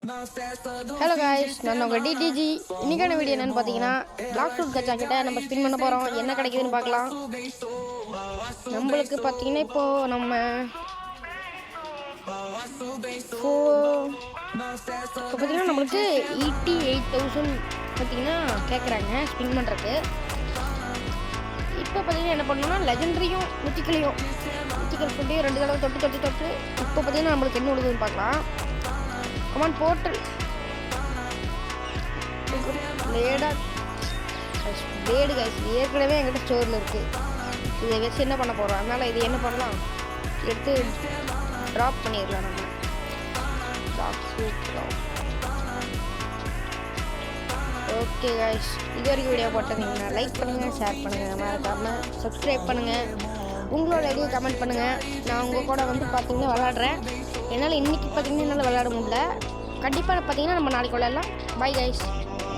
Hello guys, நான் உங்கள் DDG. இன்றைக்கான வீடியோ என்னென்னு பார்த்தீங்கன்னா, பிளாக் ஃப்ரூட் கச்சா கிட்ட நம்ம ஸ்பின் பண்ண போகிறோம். என்ன கிடைக்குதுன்னு பார்க்கலாம். நம்மளுக்கு பார்த்தீங்கன்னா இப்போது நம்ம இப்போ பார்த்தீங்கன்னா நம்மளுக்கு 88,000 பார்த்தீங்கன்னா கேட்குறாங்க ஸ்பின் பண்ணுறதுக்கு. இப்போ பார்த்தீங்கன்னா என்ன பண்ணணும்னா லெஜெண்டரியும் மித்திக்கலையும் ஃபுட்டையும் 2 தடவை தொட்டு இப்போ பார்த்தீங்கன்னா நம்மளுக்கு என்ன உழுதுன்னு பார்க்கலாம். கமான் போர்ட்டல் பிளேடு கைஸ் ஏற்கனவே என்கிட்ட ஸ்டோரில் இருக்குது. இதை வச்சு என்ன பண்ண போகிறோம், அதனால் இது என்ன பண்ணலாம், எடுத்து ட்ராப் பண்ணிடலாம். நம்ம ஓகே கைஸ், இது வரைக்கும் வீடியோ போட்டிருந்தீங்கன்னா லைக் பண்ணுங்கள், ஷேர் பண்ணுங்கள், மறக்காமல் சப்ஸ்கிரைப் பண்ணுங்கள். உங்களோட ஐடியா கமெண்ட் பண்ணுங்கள். நான் உங்கள் கூட வந்து பார்த்தீங்கன்னா விளாட்றேன். என்னால் இன்றைக்கி பார்த்தீங்கன்னா என்னால் விளையாட முடியல. கண்டிப்பாக பார்த்தீங்கன்னா நம்ம நாளைக்கு விளையாடலாம். Bye guys.